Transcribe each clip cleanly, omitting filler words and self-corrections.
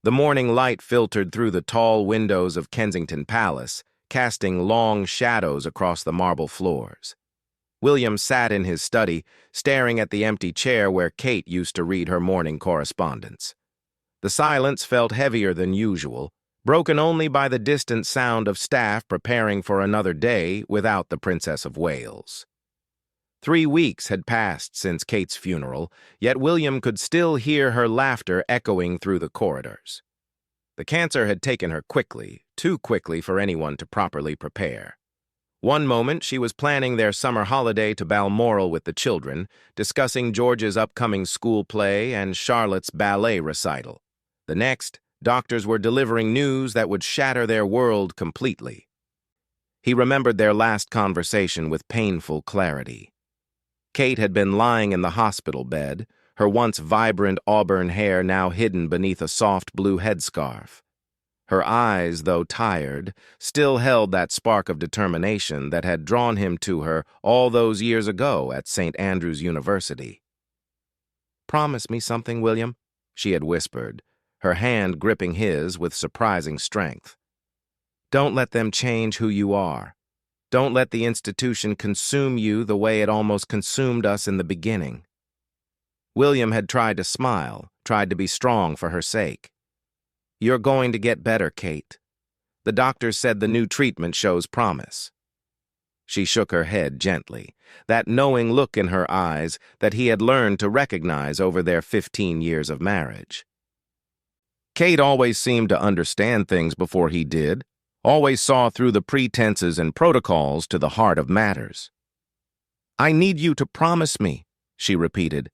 The morning light filtered through the tall windows of Kensington Palace, casting long shadows across the marble floors. William sat in his study, staring at the empty chair where Kate used to read her morning correspondence. The silence felt heavier than usual, broken only by the distant sound of staff preparing for another day without the Princess of Wales. 3 weeks had passed since Kate's funeral, yet William could still hear her laughter echoing through the corridors. The cancer had taken her quickly, too quickly for anyone to properly prepare. One moment she was planning their summer holiday to Balmoral with the children, discussing George's upcoming school play and Charlotte's ballet recital. The next, doctors were delivering news that would shatter their world completely. He remembered their last conversation with painful clarity. Kate had been lying in the hospital bed, her once vibrant auburn hair now hidden beneath a soft blue headscarf. Her eyes, though tired, still held that spark of determination that had drawn him to her all those years ago at St. Andrew's University. "Promise me something, William," she had whispered, her hand gripping his with surprising strength. "Don't let them change who you are. Don't let the institution consume you the way it almost consumed us in the beginning." William had tried to smile, tried to be strong for her sake. "You're going to get better, Kate. The doctors said the new treatment shows promise." She shook her head gently, that knowing look in her eyes that he had learned to recognize over their 15 years of marriage. Kate always seemed to understand things before he did, always saw through the pretenses and protocols to the heart of matters. "I need you to promise me," she repeated.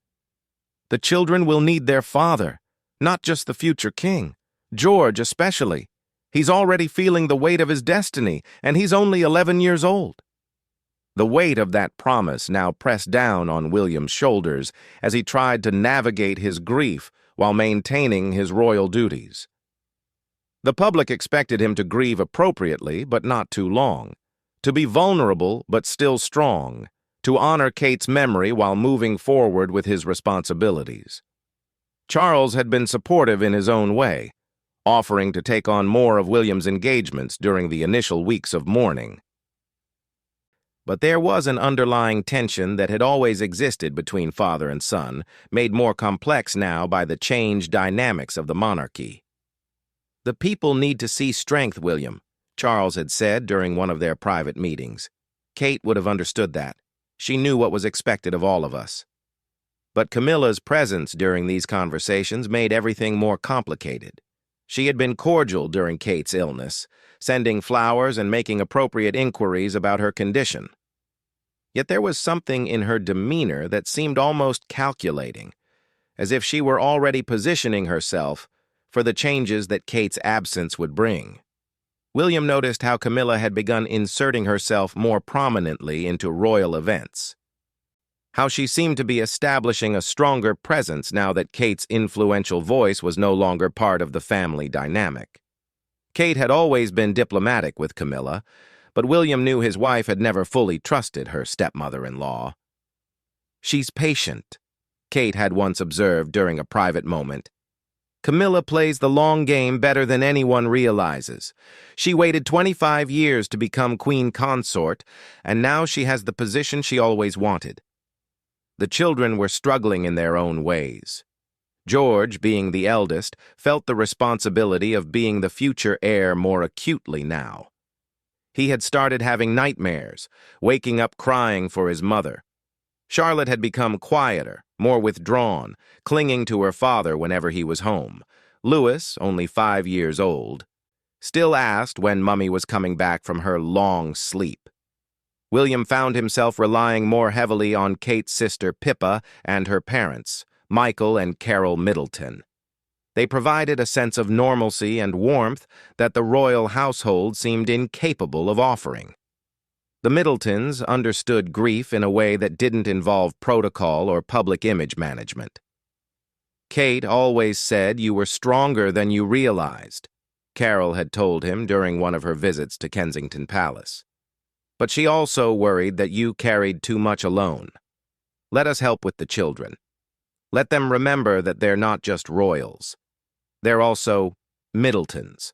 "The children will need their father, not just the future king. George especially. He's already feeling the weight of his destiny, and he's only 11 years old." The weight of that promise now pressed down on William's shoulders as he tried to navigate his grief while maintaining his royal duties. The public expected him to grieve appropriately, but not too long, to be vulnerable but still strong, to honor Kate's memory while moving forward with his responsibilities. Charles had been supportive in his own way, offering to take on more of William's engagements during the initial weeks of mourning. But there was an underlying tension that had always existed between father and son, made more complex now by the changed dynamics of the monarchy. "The people need to see strength, William," Charles had said during one of their private meetings. Kate would have understood that. She knew what was expected of all of us. But Camilla's presence during these conversations made everything more complicated. She had been cordial during Kate's illness, sending flowers and making appropriate inquiries about her condition. Yet there was something in her demeanor that seemed almost calculating, as if she were already positioning herself for the changes that Kate's absence would bring. William noticed how Camilla had begun inserting herself more prominently into royal events, how she seemed to be establishing a stronger presence now that Kate's influential voice was no longer part of the family dynamic. Kate had always been diplomatic with Camilla, but William knew his wife had never fully trusted her stepmother-in-law. "She's patient," Kate had once observed during a private moment. "Camilla plays the long game better than anyone realizes. She waited 25 years to become queen consort, and now she has the position she always wanted." The children were struggling in their own ways. George, being the eldest, felt the responsibility of being the future heir more acutely now. He had started having nightmares, waking up crying for his mother. Charlotte had become quieter, more withdrawn, clinging to her father whenever he was home. Louis, only 5 years old, still asked when Mummy was coming back from her long sleep. William found himself relying more heavily on Kate's sister Pippa and her parents, Michael and Carol Middleton. They provided a sense of normalcy and warmth that the royal household seemed incapable of offering. The Middletons understood grief in a way that didn't involve protocol or public image management. "Kate always said you were stronger than you realized," Carol had told him during one of her visits to Kensington Palace. "But she also worried that you carried too much alone. Let us help with the children. Let them remember that they're not just royals. They're also Middletons.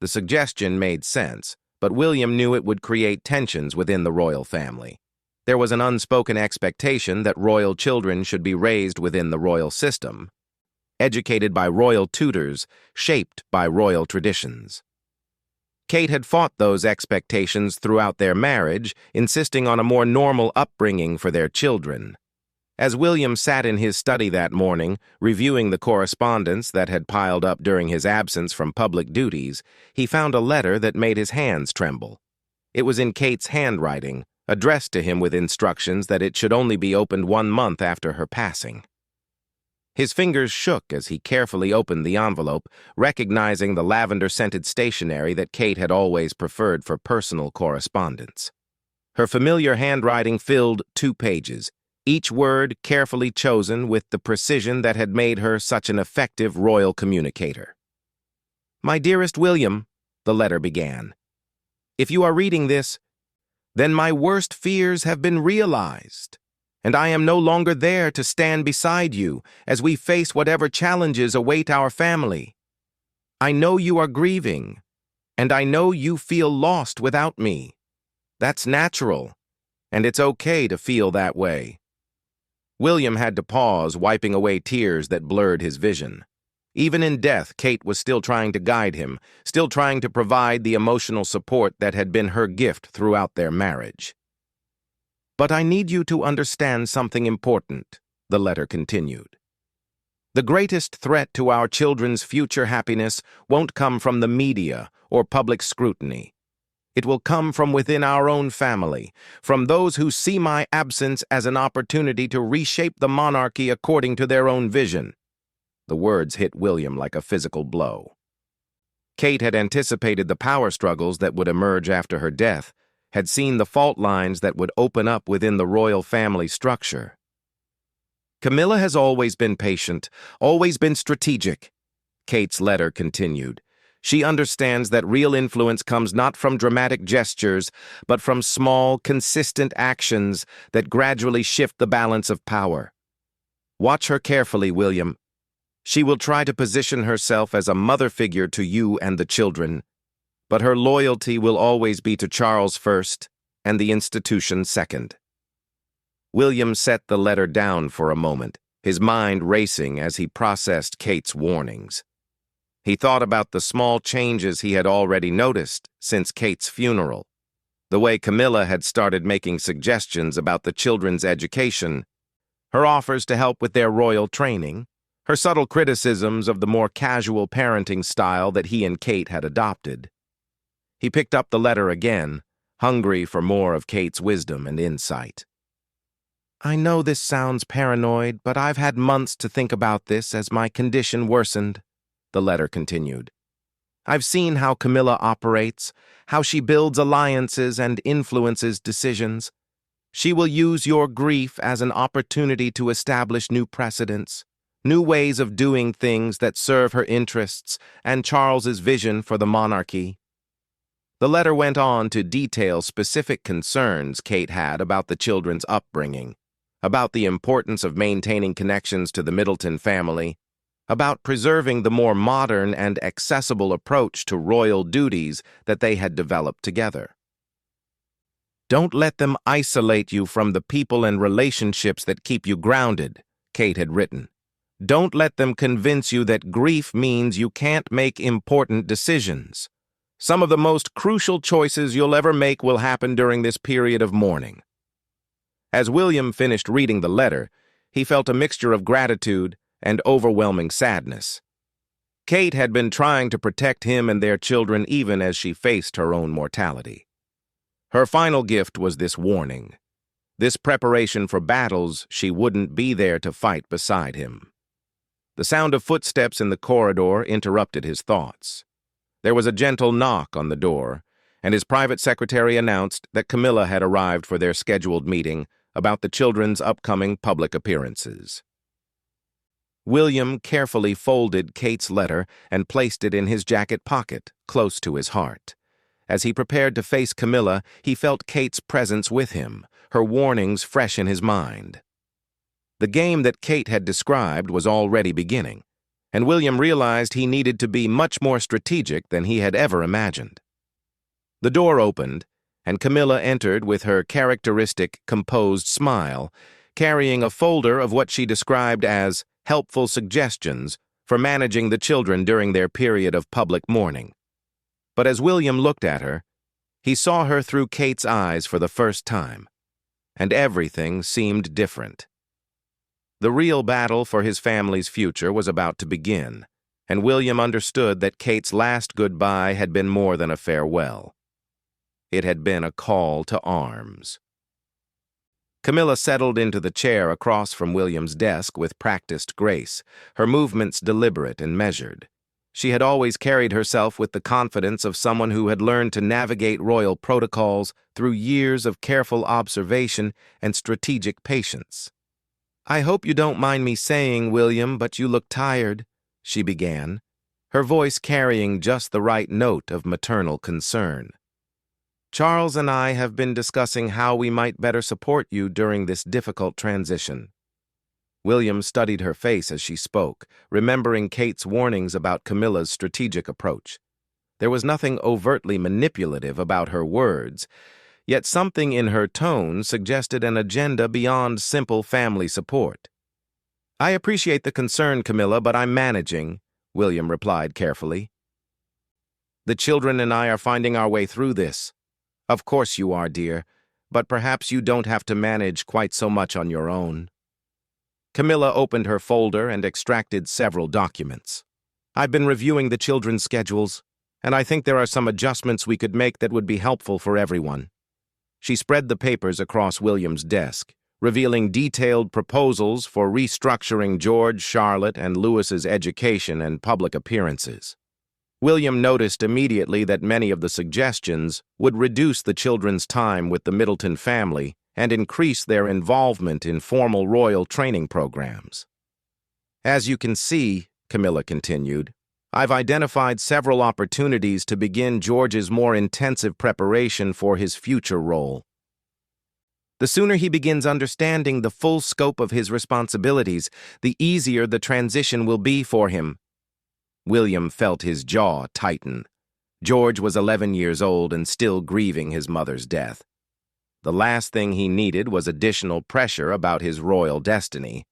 The suggestion made sense, but William knew it would create tensions within the royal family. There was an unspoken expectation that royal children should be raised within the royal system, educated by royal tutors, shaped by royal traditions. Kate had fought those expectations throughout their marriage, insisting on a more normal upbringing for their children. As William sat in his study that morning, reviewing the correspondence that had piled up during his absence from public duties, he found a letter that made his hands tremble. It was in Kate's handwriting, addressed to him with instructions that it should only be opened 1 month after her passing. His fingers shook as he carefully opened the envelope, recognizing the lavender-scented stationery that Kate had always preferred for personal correspondence. Her familiar handwriting filled 2 pages, each word carefully chosen with the precision that had made her such an effective royal communicator. "My dearest William," the letter began, "if you are reading this, then my worst fears have been realized, and I am no longer there to stand beside you as we face whatever challenges await our family. I know you are grieving, and I know you feel lost without me. That's natural, and it's okay to feel that way." William had to pause, wiping away tears that blurred his vision. Even in death, Kate was still trying to guide him, still trying to provide the emotional support that had been her gift throughout their marriage. "But I need you to understand something important," the letter continued. "The greatest threat to our children's future happiness won't come from the media or public scrutiny. It will come from within our own family, from those who see my absence as an opportunity to reshape the monarchy according to their own vision." The words hit William like a physical blow. Kate had anticipated the power struggles that would emerge after her death, had seen the fault lines that would open up within the royal family structure. "Camilla has always been patient, always been strategic," Kate's letter continued. "She understands that real influence comes not from dramatic gestures, but from small, consistent actions that gradually shift the balance of power. Watch her carefully, William. She will try to position herself as a mother figure to you and the children, but her loyalty will always be to Charles first and the institution second." William set the letter down for a moment, his mind racing as he processed Kate's warnings. He thought about the small changes he had already noticed since Kate's funeral, the way Camilla had started making suggestions about the children's education, her offers to help with their royal training, her subtle criticisms of the more casual parenting style that he and Kate had adopted. He picked up the letter again, hungry for more of Kate's wisdom and insight. "I know this sounds paranoid, but I've had months to think about this as my condition worsened," the letter continued. "I've seen how Camilla operates, how she builds alliances and influences decisions. She will use your grief as an opportunity to establish new precedents, new ways of doing things that serve her interests and Charles's vision for the monarchy." The letter went on to detail specific concerns Kate had about the children's upbringing, about the importance of maintaining connections to the Middleton family, about preserving the more modern and accessible approach to royal duties that they had developed together. "Don't let them isolate you from the people and relationships that keep you grounded," Kate had written. "Don't let them convince you that grief means you can't make important decisions. Some of the most crucial choices you'll ever make will happen during this period of mourning." As William finished reading the letter, he felt a mixture of gratitude and overwhelming sadness. Kate had been trying to protect him and their children even as she faced her own mortality. Her final gift was this warning, this preparation for battles she wouldn't be there to fight beside him. The sound of footsteps in the corridor interrupted his thoughts. There was a gentle knock on the door, and his private secretary announced that Camilla had arrived for their scheduled meeting about the children's upcoming public appearances. William carefully folded Kate's letter and placed it in his jacket pocket, close to his heart. As he prepared to face Camilla, he felt Kate's presence with him, her warnings fresh in his mind. The game that Kate had described was already beginning, and William realized he needed to be much more strategic than he had ever imagined. The door opened, and Camilla entered with her characteristic, composed smile, carrying a folder of what she described as helpful suggestions for managing the children during their period of public mourning. But as William looked at her, he saw her through Kate's eyes for the first time, and everything seemed different. The real battle for his family's future was about to begin, and William understood that Kate's last goodbye had been more than a farewell. It had been a call to arms. Camilla settled into the chair across from William's desk with practiced grace, her movements deliberate and measured. She had always carried herself with the confidence of someone who had learned to navigate royal protocols through years of careful observation and strategic patience. "I hope you don't mind me saying, William, but you look tired," she began, her voice carrying just the right note of maternal concern. "Charles and I have been discussing how we might better support you during this difficult transition." William studied her face as she spoke, remembering Kate's warnings about Camilla's strategic approach. There was nothing overtly manipulative about her words, yet something in her tone suggested an agenda beyond simple family support. "I appreciate the concern, Camilla, but I'm managing," William replied carefully. "The children and I are finding our way through this." "Of course you are, dear, but perhaps you don't have to manage quite so much on your own." Camilla opened her folder and extracted several documents. "I've been reviewing the children's schedules, and I think there are some adjustments we could make that would be helpful for everyone." She spread the papers across William's desk, revealing detailed proposals for restructuring George, Charlotte, and Louis's education and public appearances. William noticed immediately that many of the suggestions would reduce the children's time with the Middleton family and increase their involvement in formal royal training programs. "As you can see," Camilla continued, "I've identified several opportunities to begin George's more intensive preparation for his future role. The sooner he begins understanding the full scope of his responsibilities, the easier the transition will be for him." William felt his jaw tighten. George was 11 years old and still grieving his mother's death. The last thing he needed was additional pressure about his royal destiny.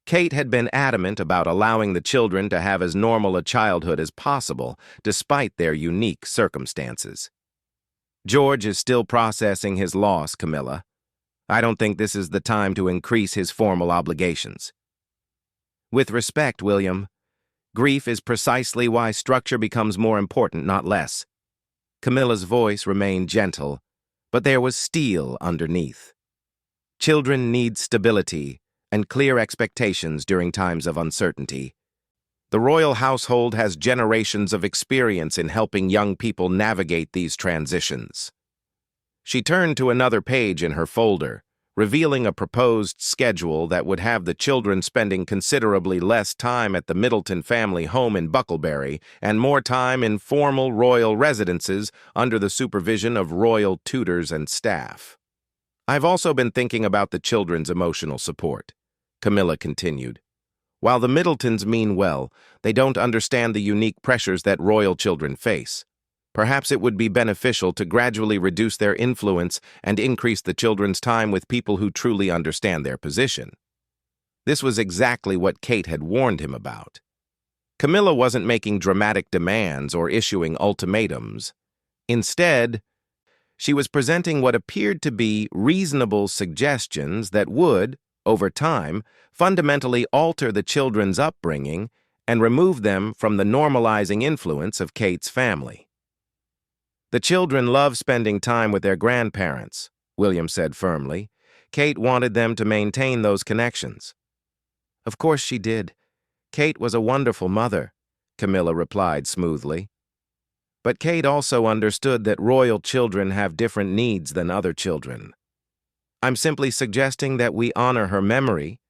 Kate had been adamant about allowing the children to have as normal a childhood as possible, despite their unique circumstances. "George is still processing his loss, Camilla. I don't think this is the time to increase his formal obligations." "With respect, William, grief is precisely why structure becomes more important, not less." Camilla's voice remained gentle, but there was steel underneath. Children need stability and clear expectations during times of uncertainty. The royal household has generations of experience in helping young people navigate these transitions. She turned to another page in her folder, revealing a proposed schedule that would have the children spending considerably less time at the Middleton family home in Bucklebury and more time in formal royal residences under the supervision of royal tutors and staff. "I've also been thinking about the children's emotional support," Camilla continued. "While the Middletons mean well, they don't understand the unique pressures that royal children face. Perhaps it would be beneficial to gradually reduce their influence and increase the children's time with people who truly understand their position." This was exactly what Kate had warned him about. Camilla wasn't making dramatic demands or issuing ultimatums. Instead, she was presenting what appeared to be reasonable suggestions that would, over time, fundamentally alter the children's upbringing and remove them from the normalizing influence of Kate's family. "The children love spending time with their grandparents," William said firmly. "Kate wanted them to maintain those connections." "Of course she did. Kate was a wonderful mother," Camilla replied smoothly. "But Kate also understood that royal children have different needs than other children. I'm simply suggesting that we honor her memory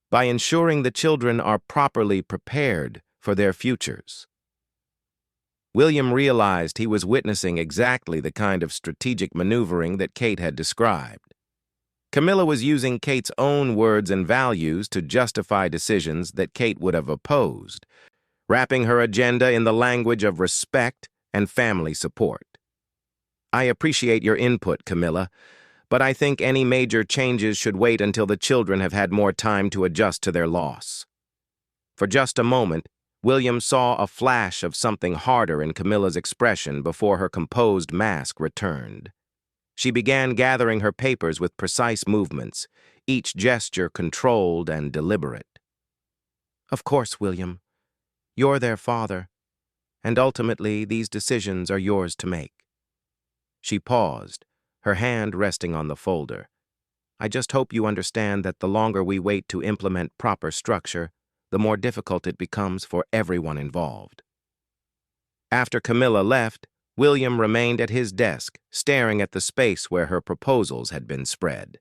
by ensuring the children are properly prepared for their futures." William realized he was witnessing exactly the kind of strategic maneuvering that Kate had described. Camilla was using Kate's own words and values to justify decisions that Kate would have opposed. wrapping her agenda in the language of respect and family support. "I appreciate your input, Camilla, but I think any major changes should wait until the children have had more time to adjust to their loss." For just a moment, William saw a flash of something harder in Camilla's expression before her composed mask returned. She began gathering her papers with precise movements, each gesture controlled and deliberate. "Of course, William. You're their father, and ultimately these decisions are yours to make." She paused, her hand resting on the folder. "I just hope you understand that the longer we wait to implement proper structure, the more difficult it becomes for everyone involved." After Camilla left, William remained at his desk, staring at the space where her proposals had been spread.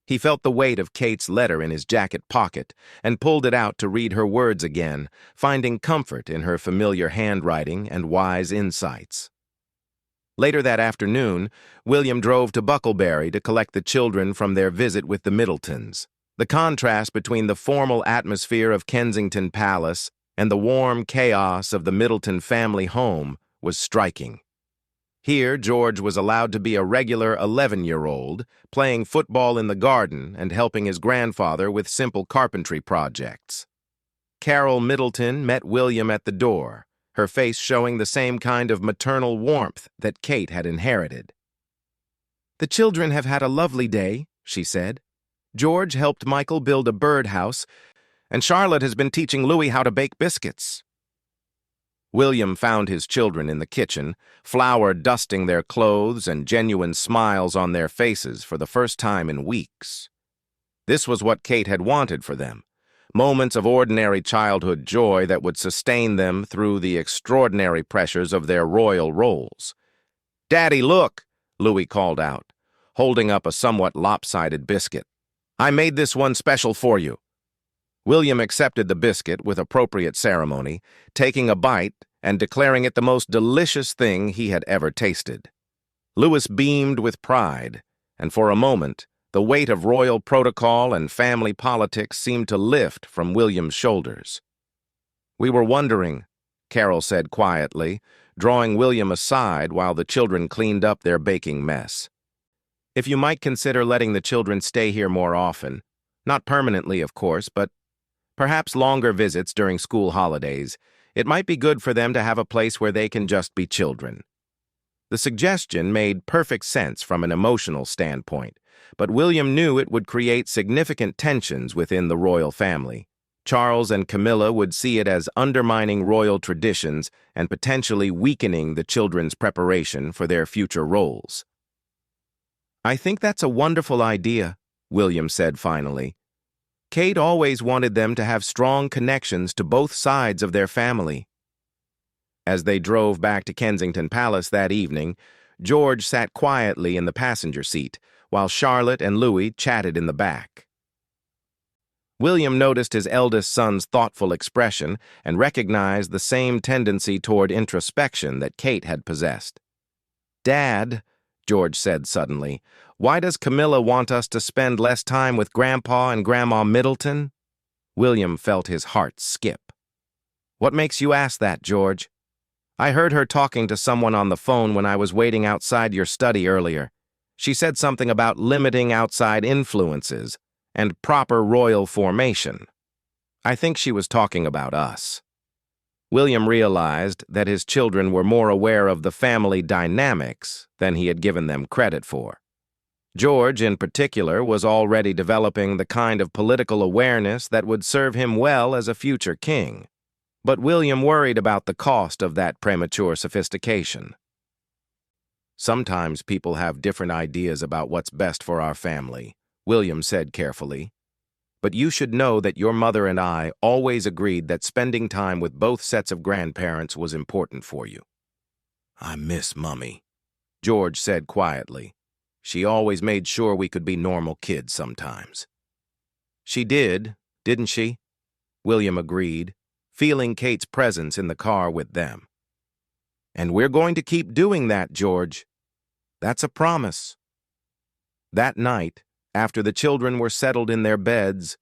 He felt the weight of Kate's letter in his jacket pocket and pulled it out to read her words again, finding comfort in her familiar handwriting and wise insights. Later that afternoon, William drove to Bucklebury to collect the children from their visit with the Middletons. The contrast between the formal atmosphere of Kensington Palace and the warm chaos of the Middleton family home was striking. Here, George was allowed to be a regular 11-year-old, playing football in the garden and helping his grandfather with simple carpentry projects. Carol Middleton met William at the door, her face showing the same kind of maternal warmth that Kate had inherited. "The children have had a lovely day," she said. "George helped Michael build a birdhouse, and Charlotte has been teaching Louis how to bake biscuits." William found his children in the kitchen, flour dusting their clothes and genuine smiles on their faces for the first time in weeks. This was what Kate had wanted for them, moments of ordinary childhood joy that would sustain them through the extraordinary pressures of their royal roles. "Daddy, look," Louis called out, holding up a somewhat lopsided biscuit. "I made this one special for you." William accepted the biscuit with appropriate ceremony, taking a bite and declaring it the most delicious thing he had ever tasted. Louis beamed with pride, and for a moment, the weight of royal protocol and family politics seemed to lift from William's shoulders. "We were wondering," Carol said quietly, drawing William aside while the children cleaned up their baking mess, "if you might consider letting the children stay here more often. Not permanently, of course, but perhaps longer visits during school holidays. It might be good for them to have a place where they can just be children." The suggestion made perfect sense from an emotional standpoint, but William knew it would create significant tensions within the royal family. Charles and Camilla would see it as undermining royal traditions and potentially weakening the children's preparation for their future roles. "I think that's a wonderful idea," William said finally. "Kate always wanted them to have strong connections to both sides of their family." As they drove back to Kensington Palace that evening, George sat quietly in the passenger seat, while Charlotte and Louis chatted in the back. William noticed his eldest son's thoughtful expression and recognized the same tendency toward introspection that Kate had possessed. "Dad," George said suddenly, "why does Camilla want us to spend less time with Grandpa and Grandma Middleton?" William felt his heart skip. "What makes you ask that, George?" "I heard her talking to someone on the phone when I was waiting outside your study earlier. She said something about limiting outside influences and proper royal formation. I think she was talking about us." William realized that his children were more aware of the family dynamics than he had given them credit for. George, in particular, was already developing the kind of political awareness that would serve him well as a future king. But William worried about the cost of that premature sophistication. "Sometimes people have different ideas about what's best for our family," William said carefully. "But you should know that your mother and I always agreed that spending time with both sets of grandparents was important for you." "I miss Mummy," George said quietly. "She always made sure we could be normal kids sometimes." "She did, didn't she?" William agreed, feeling Kate's presence in the car with them. "And we're going to keep doing that, George. That's a promise." That night, after the children were settled in their beds,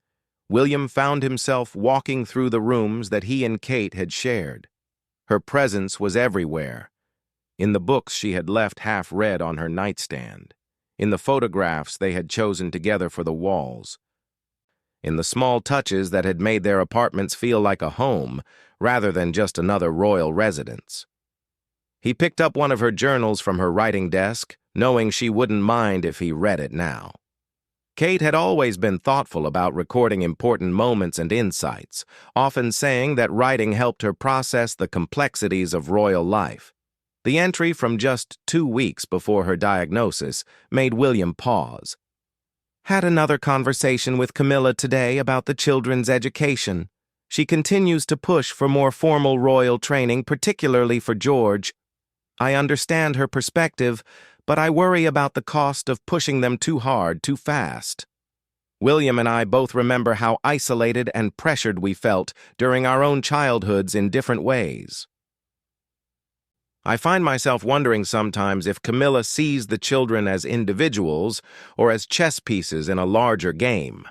William found himself walking through the rooms that he and Kate had shared. Her presence was everywhere. In the books she had left half-read on her nightstand. In the photographs they had chosen together for the walls. In the small touches that had made their apartments feel like a home, rather than just another royal residence. He picked up one of her journals from her writing desk, knowing she wouldn't mind if he read it now. Kate had always been thoughtful about recording important moments and insights, often saying that writing helped her process the complexities of royal life. The entry from just 2 weeks before her diagnosis made William pause. Had another conversation with Camilla today about the children's education. She continues to push for more formal royal training, particularly for George. I understand her perspective, but I worry about the cost of pushing them too hard, too fast. William and I both remember how isolated and pressured we felt during our own childhoods in different ways. I find myself wondering sometimes if Camilla sees the children as individuals or as chess pieces in a larger game.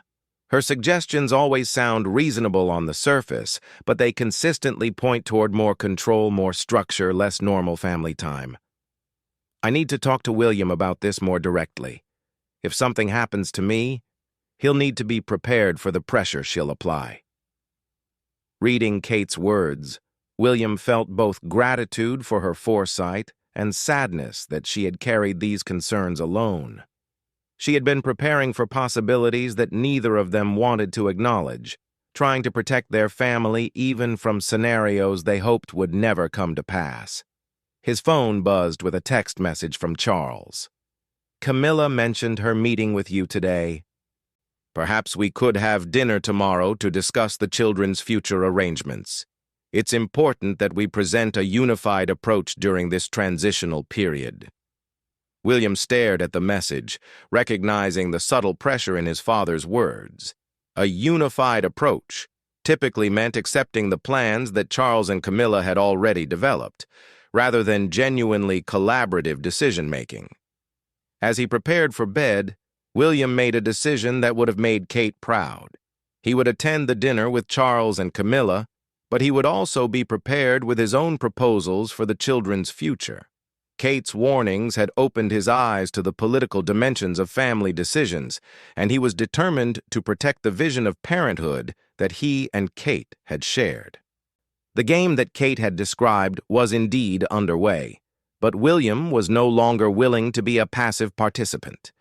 Her suggestions always sound reasonable on the surface, but they consistently point toward more control, more structure, less normal family time. I need to talk to William about this more directly. If something happens to me, he'll need to be prepared for the pressure she'll apply. Reading Kate's words, William felt both gratitude for her foresight and sadness that she had carried these concerns alone. She had been preparing for possibilities that neither of them wanted to acknowledge, trying to protect their family even from scenarios they hoped would never come to pass. His phone buzzed with a text message from Charles. Camilla mentioned her meeting with you today. Perhaps we could have dinner tomorrow to discuss the children's future arrangements. It's important that we present a unified approach during this transitional period. William stared at the message, recognizing the subtle pressure in his father's words. A unified approach typically meant accepting the plans that Charles and Camilla had already developed, rather than genuinely collaborative decision-making. As he prepared for bed, William made a decision that would have made Kate proud. He would attend the dinner with Charles and Camilla, but he would also be prepared with his own proposals for the children's future. Kate's warnings had opened his eyes to the political dimensions of family decisions, and he was determined to protect the vision of parenthood that he and Kate had shared. The game that Kate had described was indeed underway, but William was no longer willing to be a passive participant.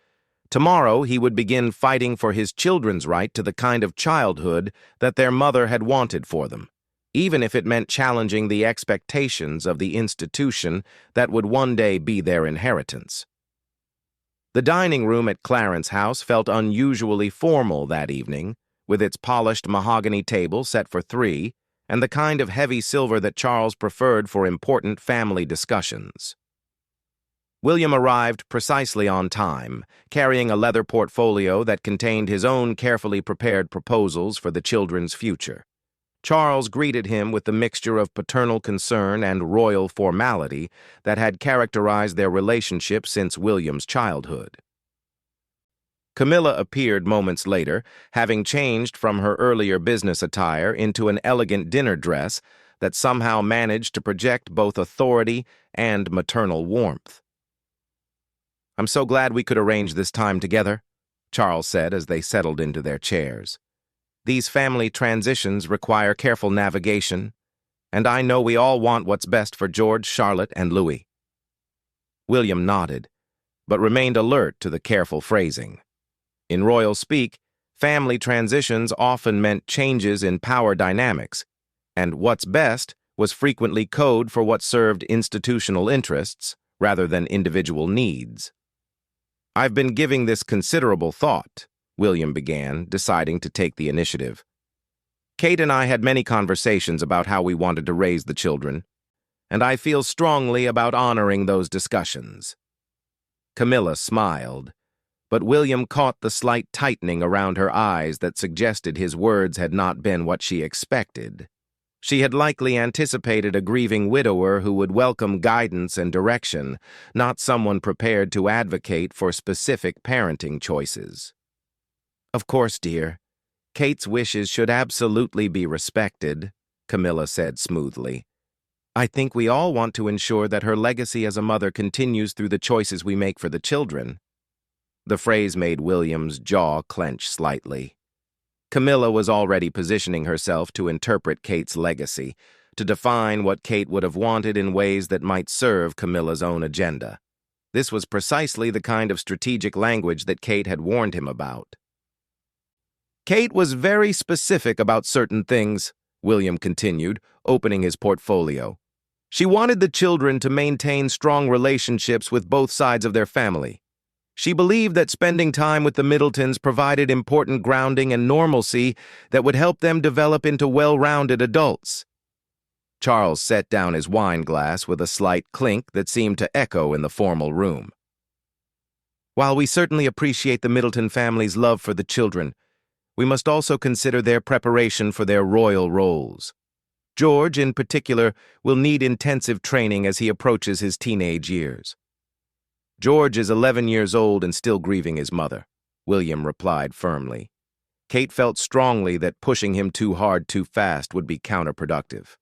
Tomorrow he would begin fighting for his children's right to the kind of childhood that their mother had wanted for them, even if it meant challenging the expectations of the institution that would one day be their inheritance. The dining room at Clarence House felt unusually formal that evening, with its polished mahogany table set for 3 and the kind of heavy silver that Charles preferred for important family discussions. William arrived precisely on time, carrying a leather portfolio that contained his own carefully prepared proposals for the children's future. Charles greeted him with the mixture of paternal concern and royal formality that had characterized their relationship since William's childhood. Camilla appeared moments later, having changed from her earlier business attire into an elegant dinner dress that somehow managed to project both authority and maternal warmth. "I'm so glad we could arrange this time together," Charles said as they settled into their chairs. "These family transitions require careful navigation, and I know we all want what's best for George, Charlotte, and Louis." William nodded, but remained alert to the careful phrasing. In royal speak, family transitions often meant changes in power dynamics, and what's best was frequently code for what served institutional interests rather than individual needs. "I've been giving this considerable thought," William began, deciding to take the initiative. "Kate and I had many conversations about how we wanted to raise the children, and I feel strongly about honoring those discussions." Camilla smiled, but William caught the slight tightening around her eyes that suggested his words had not been what she expected. She had likely anticipated a grieving widower who would welcome guidance and direction, not someone prepared to advocate for specific parenting choices. "Of course, dear. Kate's wishes should absolutely be respected, Camilla said smoothly. I think we all want to ensure that her legacy as a mother continues through the choices we make for the children. The phrase made William's jaw clench slightly. Camilla was already positioning herself to interpret Kate's legacy, to define what Kate would have wanted in ways that might serve Camilla's own agenda. This was precisely the kind of strategic language that Kate had warned him about. Kate was very specific about certain things, William continued, opening his portfolio. She wanted the children to maintain strong relationships with both sides of their family. She believed that spending time with the Middletons provided important grounding and normalcy that would help them develop into well-rounded adults. Charles set down his wine glass with a slight clink that seemed to echo in the formal room. While we certainly appreciate the Middleton family's love for the children, we must also consider their preparation for their royal roles. George, in particular, will need intensive training as he approaches his teenage years. George is 11 years old and still grieving his mother, William replied firmly. Kate felt strongly that pushing him too hard too fast would be counterproductive.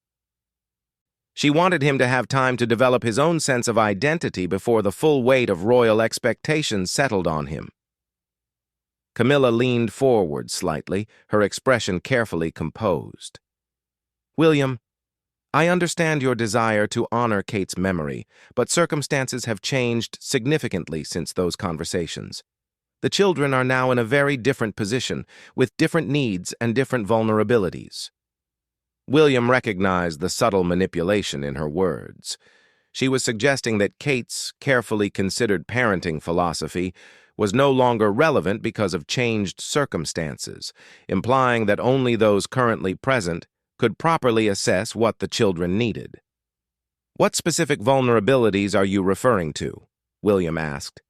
She wanted him to have time to develop his own sense of identity before the full weight of royal expectations settled on him. Camilla leaned forward slightly, her expression carefully composed. William, I understand your desire to honor Kate's memory, but circumstances have changed significantly since those conversations. The children are now in a very different position, with different needs and different vulnerabilities. William recognized the subtle manipulation in her words. She was suggesting that Kate's carefully considered parenting philosophy was no longer relevant because of changed circumstances, implying that only those currently present could properly assess what the children needed. What specific vulnerabilities are you referring to? William asked,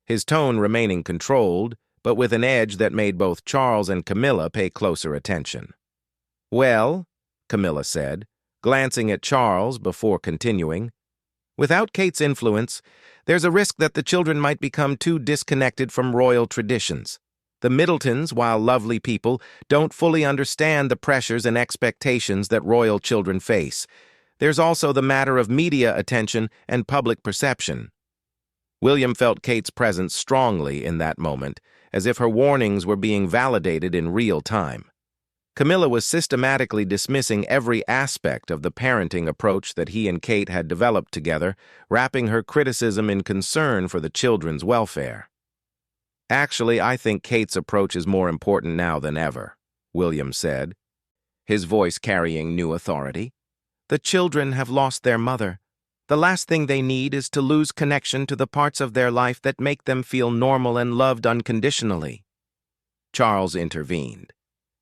his tone remaining controlled, but with an edge that made both Charles and Camilla pay closer attention. Well, Camilla said, glancing at Charles before continuing, without Kate's influence, there's a risk that the children might become too disconnected from royal traditions. The Middletons, while lovely people, don't fully understand the pressures and expectations that royal children face. There's also the matter of media attention and public perception. William felt Kate's presence strongly in that moment, as if her warnings were being validated in real time. Camilla was systematically dismissing every aspect of the parenting approach that he and Kate had developed together, wrapping her criticism in concern for the children's welfare. Actually, I think Kate's approach is more important now than ever, William said, his voice carrying new authority. The children have lost their mother. The last thing they need is to lose connection to the parts of their life that make them feel normal and loved unconditionally. Charles intervened,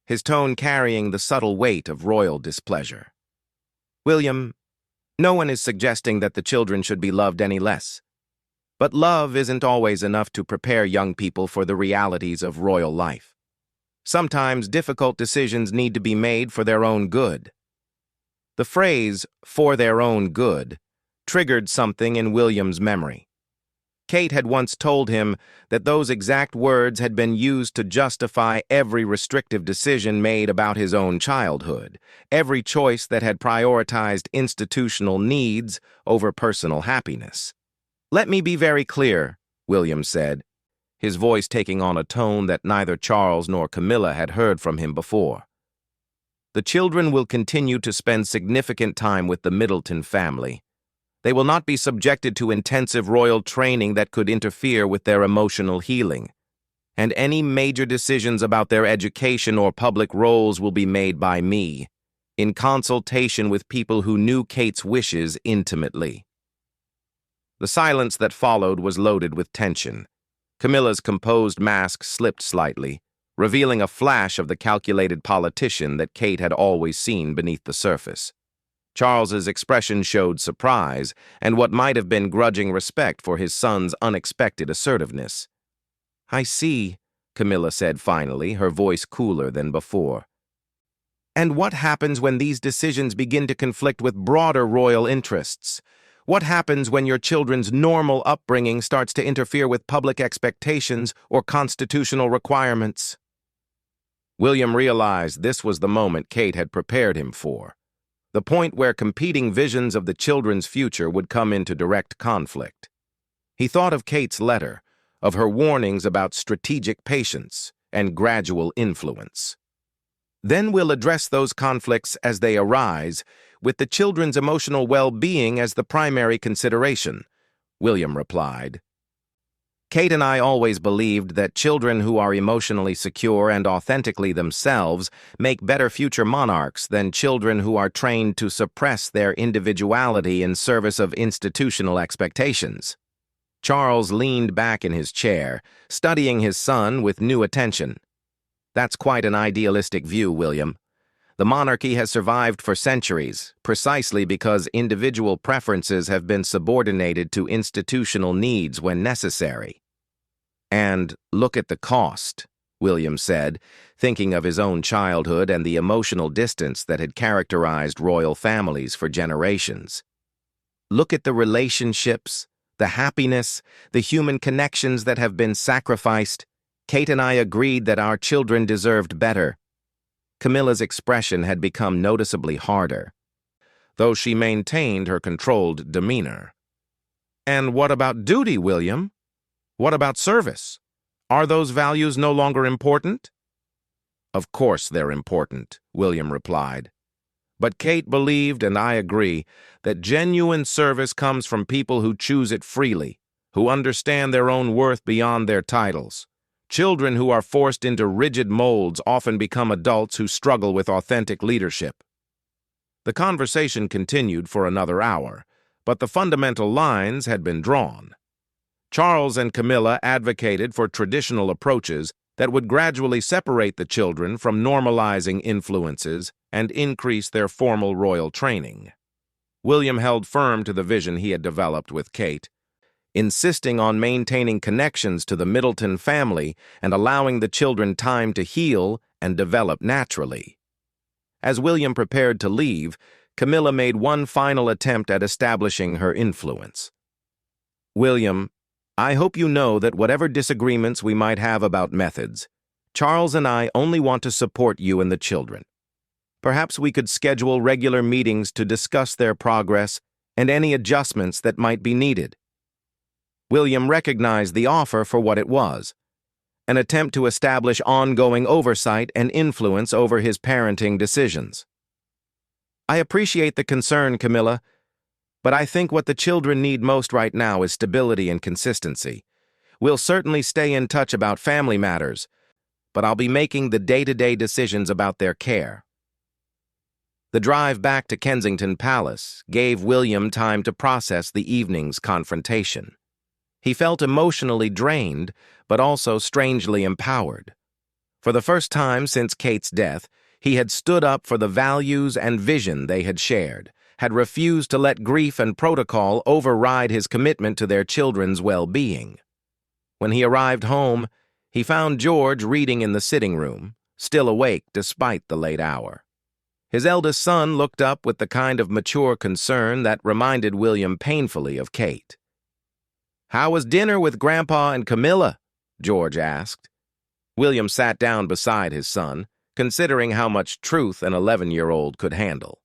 his tone carrying the subtle weight of royal displeasure. William, no one is suggesting that the children should be loved any less. But love isn't always enough to prepare young people for the realities of royal life. Sometimes difficult decisions need to be made for their own good. The phrase, for their own good, triggered something in William's memory. Kate had once told him that those exact words had been used to justify every restrictive decision made about his own childhood, every choice that had prioritized institutional needs over personal happiness. Let me be very clear, William said, his voice taking on a tone that neither Charles nor Camilla had heard from him before. The children will continue to spend significant time with the Middleton family. They will not be subjected to intensive royal training that could interfere with their emotional healing. And any major decisions about their education or public roles will be made by me, in consultation with people who knew Kate's wishes intimately. The silence that followed was loaded with tension. Camilla's composed mask slipped slightly, revealing a flash of the calculated politician that Kate had always seen beneath the surface. Charles's expression showed surprise and what might have been grudging respect for his son's unexpected assertiveness. I see, Camilla said finally, her voice cooler than before. And what happens when these decisions begin to conflict with broader royal interests? What happens when your children's normal upbringing starts to interfere with public expectations or constitutional requirements? William realized this was the moment Kate had prepared him for, the point where competing visions of the children's future would come into direct conflict. He thought of Kate's letter, of her warnings about strategic patience and gradual influence. Then we'll address those conflicts as they arise, with the children's emotional well-being as the primary consideration, William replied. Kate and I always believed that children who are emotionally secure and authentically themselves make better future monarchs than children who are trained to suppress their individuality in service of institutional expectations. Charles leaned back in his chair, studying his son with new attention. That's quite an idealistic view, William. The monarchy has survived for centuries, precisely because individual preferences have been subordinated to institutional needs when necessary. And look at the cost, William said, thinking of his own childhood and the emotional distance that had characterized royal families for generations. Look at the relationships, the happiness, the human connections that have been sacrificed. Kate and I agreed that our children deserved better. Camilla's expression had become noticeably harder, though she maintained her controlled demeanor. And what about duty, William? What about service? Are those values no longer important? Of course they're important, William replied. But Kate believed, and I agree, that genuine service comes from people who choose it freely, who understand their own worth beyond their titles. Children who are forced into rigid molds often become adults who struggle with authentic leadership. The conversation continued for another hour, but the fundamental lines had been drawn. Charles and Camilla advocated for traditional approaches that would gradually separate the children from normalizing influences and increase their formal royal training. William held firm to the vision he had developed with Kate, insisting on maintaining connections to the Middleton family and allowing the children time to heal and develop naturally. As William prepared to leave, Camilla made one final attempt at establishing her influence. William, I hope you know that whatever disagreements we might have about methods, Charles and I only want to support you and the children. Perhaps we could schedule regular meetings to discuss their progress and any adjustments that might be needed. William recognized the offer for what it was, an attempt to establish ongoing oversight and influence over his parenting decisions. I appreciate the concern, Camilla, but I think what the children need most right now is stability and consistency. We'll certainly stay in touch about family matters, but I'll be making the day-to-day decisions about their care. The drive back to Kensington Palace gave William time to process the evening's confrontation. He felt emotionally drained, but also strangely empowered. For the first time since Kate's death, he had stood up for the values and vision they had shared, had refused to let grief and protocol override his commitment to their children's well-being. When he arrived home, he found George reading in the sitting room, still awake despite the late hour. His eldest son looked up with the kind of mature concern that reminded William painfully of Kate. "How was dinner with Grandpa and Camilla?" George asked. William sat down beside his son, considering how much truth an 11-year-old could handle.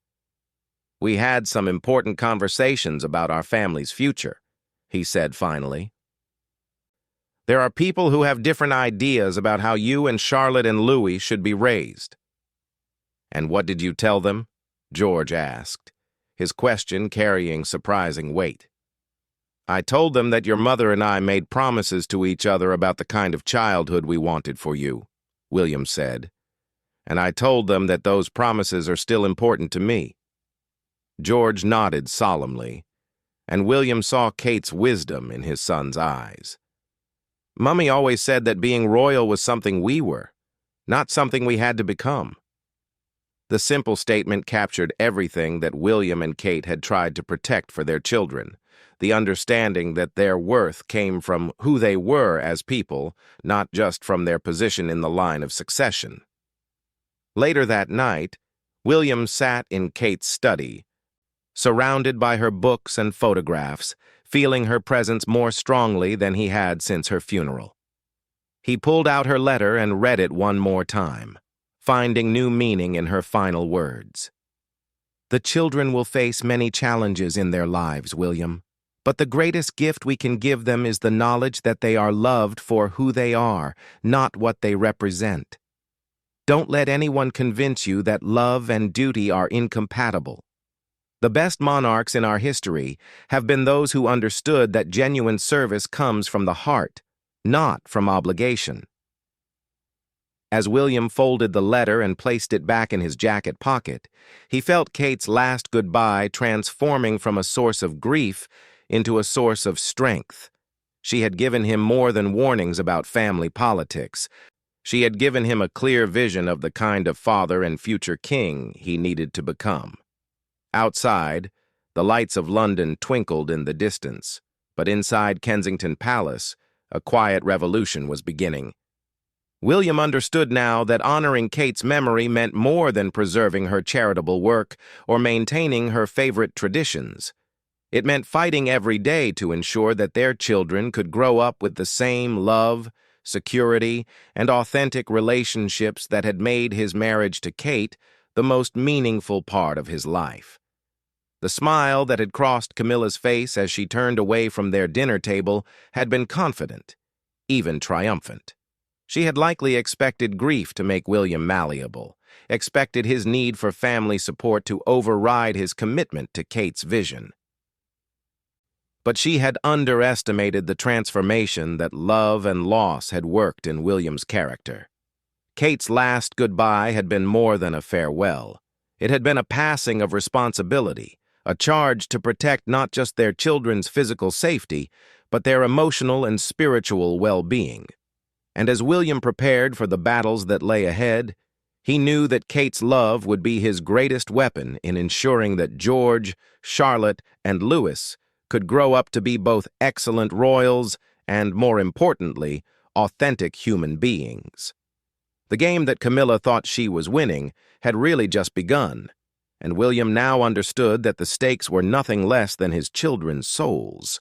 "We had some important conversations about our family's future," he said finally. "There are people who have different ideas about how you and Charlotte and Louis should be raised." "And what did you tell them?" George asked, his question carrying surprising weight. "I told them that your mother and I made promises to each other about the kind of childhood we wanted for you," William said. "And I told them that those promises are still important to me." George nodded solemnly, and William saw Kate's wisdom in his son's eyes. "Mummy always said that being royal was something we were, not something we had to become." The simple statement captured everything that William and Kate had tried to protect for their children, the understanding that their worth came from who they were as people, not just from their position in the line of succession. Later that night, William sat in Kate's study, surrounded by her books and photographs, feeling her presence more strongly than he had since her funeral. He pulled out her letter and read it one more time. finding new meaning in her final words. The children will face many challenges in their lives, William, but the greatest gift we can give them is the knowledge that they are loved for who they are, not what they represent. Don't let anyone convince you that love and duty are incompatible. The best monarchs in our history have been those who understood that genuine service comes from the heart, not from obligation. As William folded the letter and placed it back in his jacket pocket, he felt Kate's last goodbye transforming from a source of grief into a source of strength. She had given him more than warnings about family politics. She had given him a clear vision of the kind of father and future king he needed to become. Outside, the lights of London twinkled in the distance, but inside Kensington Palace, a quiet revolution was beginning. William understood now that honoring Kate's memory meant more than preserving her charitable work or maintaining her favorite traditions. It meant fighting every day to ensure that their children could grow up with the same love, security, and authentic relationships that had made his marriage to Kate the most meaningful part of his life. The smile that had crossed Camilla's face as she turned away from their dinner table had been confident, even triumphant. She had likely expected grief to make William malleable, expected his need for family support to override his commitment to Kate's vision. But she had underestimated the transformation that love and loss had worked in William's character. Kate's last goodbye had been more than a farewell. It had been a passing of responsibility, a charge to protect not just their children's physical safety, but their emotional and spiritual well-being. And as William prepared for the battles that lay ahead, he knew that Kate's love would be his greatest weapon in ensuring that George, Charlotte, and Louis could grow up to be both excellent royals and, more importantly, authentic human beings. The game that Camilla thought she was winning had really just begun, and William now understood that the stakes were nothing less than his children's souls.